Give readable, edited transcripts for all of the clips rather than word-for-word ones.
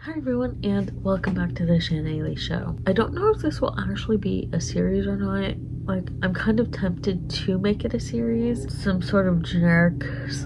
Hi everyone, and welcome back to the Shanae Show. I don't know if this will actually be a series or not. I'm kind of tempted to make it a series, some sort of generic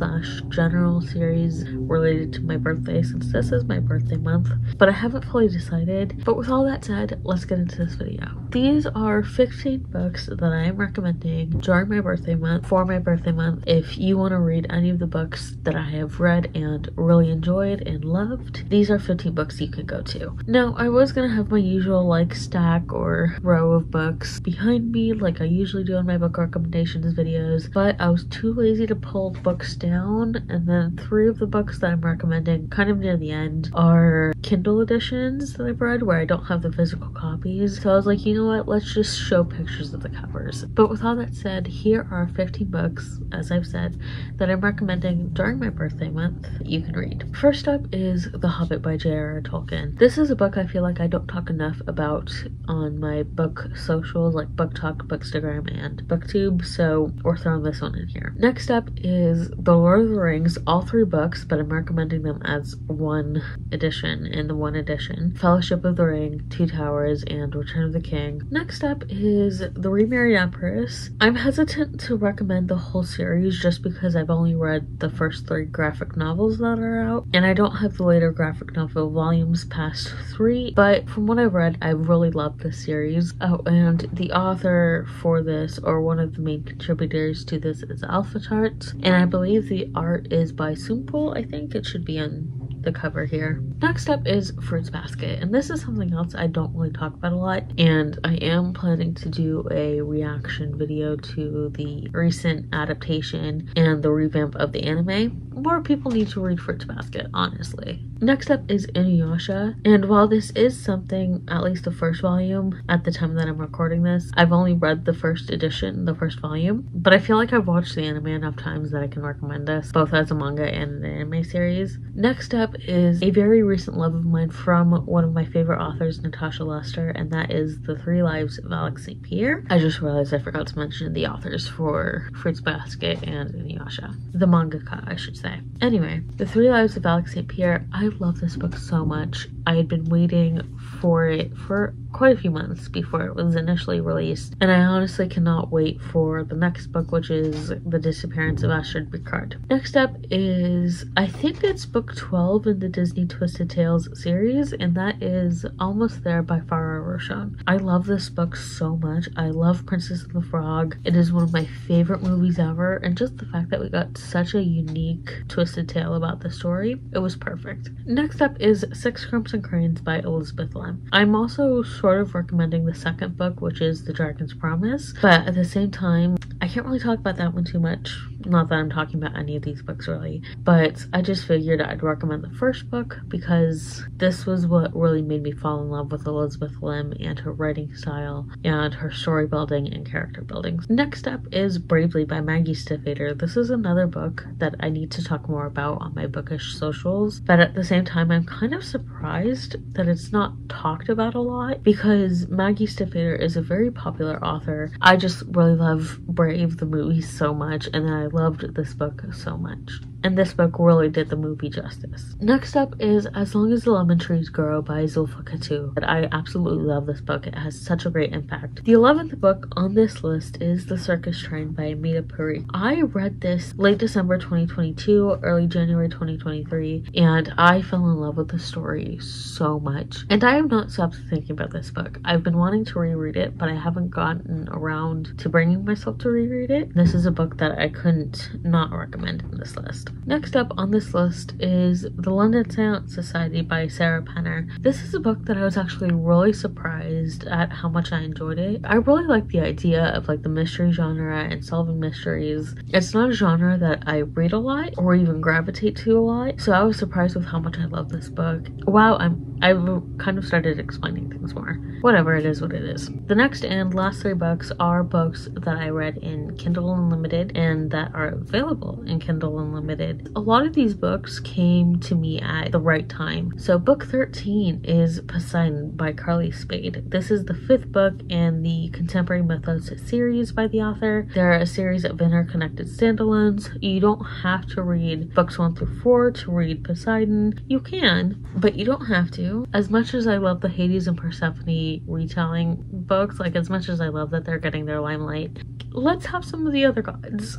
/ general series related to my birthday, since this is my birthday month, but I haven't fully decided. But with all that said, let's get into this video. These are 15 books that I am recommending during my birthday month, for my birthday month. If you want to read any of the books that I have read and really enjoyed and loved, these are 15 books you can go to. Now, I was gonna have my usual stack or row of books behind me like I usually do in my book recommendations videos, but I was too lazy to pull books down, and then 3 of the books that I'm recommending kind of near the end are Kindle editions that I've read where I don't have the physical copies. So I was like, you know what, let's just show pictures of the covers. But with all that said, here are 15 books, as I've said, that I'm recommending during my birthday month that you can read. First up is The Hobbit by J.R.R. Tolkien. This is a book I feel like I don't talk enough about on my book socials like BookTok, Bookstagram, and BookTube, so we're throwing this one in here. Next up is The Lord of the Rings, all 3 books, but I'm recommending them as one edition. In the one edition, Fellowship of the Ring, Two Towers, and Return of the King. Next up is The Remarried Empress. I'm hesitant to recommend the whole series just because I've only read the first 3 graphic novels that are out, and I don't have the later graphic novel volumes past 3, but from what I've read, I really love this series. Oh, and the author for this, or one of the main contributors to this, is Alpha Charts, and I believe the art is by Soomple. I think it should be on the cover here. Next up is Fruits Basket, and this is something else I don't really talk about a lot, and I am planning to do a reaction video to the recent adaptation and the revamp of the anime. More people need to read Fruits Basket, honestly. Next up is Inuyasha, and while this is something, at least the first volume, at the time that I'm recording this, I've only read the first edition, the first volume, but I feel like I've watched the anime enough times that I can recommend this, both as a manga and an anime series. Next up is a very recent love of mine from one of my favorite authors, Natasha Lester, and that is The 3 Lives of Alex St. Pierre. I just realized I forgot to mention the authors for Fruits Basket and Inuyasha. The mangaka, I should say. Anyway, The 3 Lives of Alex St. Pierre, I love this book so much. I had been waiting for it for quite a few months before it was initially released, and I honestly cannot wait for the next book, which is The Disappearance of Astrid Picard. Next up is, I think it's book 12 in the Disney Twisted Tales series, and that is Almost There by Farah Roshon. I love this book so much. I love Princess and the Frog. It is one of my favorite movies ever, and just the fact that we got such a unique twisted tale about the story, it was perfect. Next up is Six Crimson Cranes by Elizabeth Lem. I'm also sort of recommending the second book, which is The Dragon's Promise, but at the same time, I can't really talk about that one too much. Not that I'm talking about any of these books really, but I just figured I'd recommend the first book because this was what really made me fall in love with Elizabeth Lem and her writing style and her story building and character building. Next up is Bravely by Maggie Stiefvater. This is another book that I need to talk more about on my bookish socials, but at the same time, I'm kind of surprised that it's not talked about a lot because Maggie Stiefvater is a very popular author. I just really love Brave, the movie, so much, and I loved this book so much. And this book really did the movie justice. Next up is As Long as the Lemon Trees Grow by Zulfa Katu. I absolutely love this book. It has such a great impact. The 11th book on this list is The Circus Train by Amita Puri. I read this late December 2022, early January 2023, and I fell in love with the story so much. And I have not stopped thinking about this book. I've been wanting to reread it, but I haven't gotten around to bringing myself to reread it. This is a book that I couldn't not recommend in this list. Next up on this list is The London Seance Society by Sarah Penner. This is a book that I was actually really surprised at how much I enjoyed it. I really like the idea of the mystery genre and solving mysteries. It's not a genre that I read a lot or even gravitate to a lot, so I was surprised with how much I love this book. Wow, I've kind of started explaining things more. Whatever, it is what it is. The next and last 3 books are books that I read in Kindle Unlimited and that are available in Kindle Unlimited. A lot of these books came to me at the right time. So book 13 is Poseidon by Carly Spade. This is the 5th book in the Contemporary Mythos series by the author. They're a series of interconnected standalones. You don't have to read books 1 through 4 to read Poseidon. You can, but you don't have to. too. As much as I love the Hades and Persephone retelling books, like as much as I love that they're getting their limelight, let's have some of the other gods.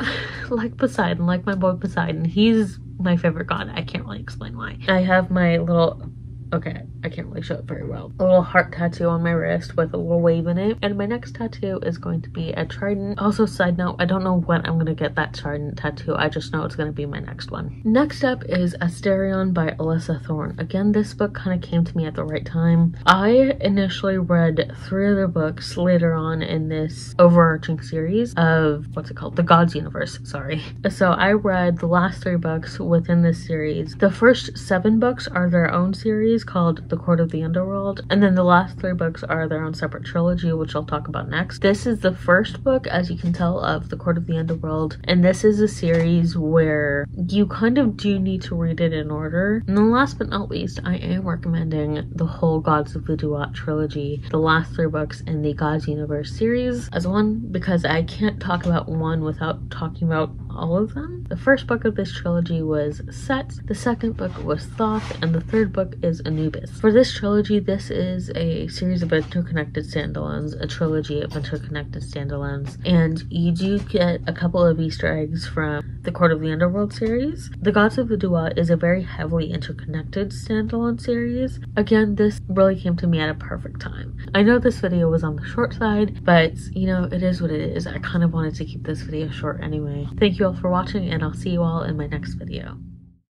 Like Poseidon, like my boy Poseidon. He's my favorite god. I can't really explain why. I have my little, okay, I can't really show it very well, a little heart tattoo on my wrist with a little wave in it. And my next tattoo is going to be a trident. Also, side note, I don't know when I'm gonna get that trident tattoo. I just know it's gonna be my next one. Next up is Asterion by Alyssa Thorne. Again, this book kind of came to me at the right time. I initially read 3 other books later on in this overarching series of, what's it called? The Gods Universe, sorry. So I read the last 3 books within this series. The first 7 books are their own series called The Court of the Underworld, and then the last 3 books are their own separate trilogy, which I'll talk about next. This is the first book, as you can tell, of The Court of the Underworld, and this is a series where you kind of do need to read it in order. And then last but not least, I am recommending the whole Gods of the Duat trilogy, the last 3 books in the Gods Universe series, as one, because I can't talk about one without talking about all of them. The first book of this trilogy was Set, the second book was Thoth, and the third book is Anubis. For this trilogy, this is a series of interconnected standalones, a trilogy of interconnected standalones, and you do get a couple of Easter eggs from the Court of the Underworld series. The Gods of the Duat is a very heavily interconnected standalone series. Again, this really came to me at a perfect time. I know this video was on the short side, but you know, it is what it is. I kind of wanted to keep this video short anyway. Thank you all for watching, and I'll see you all in my next video.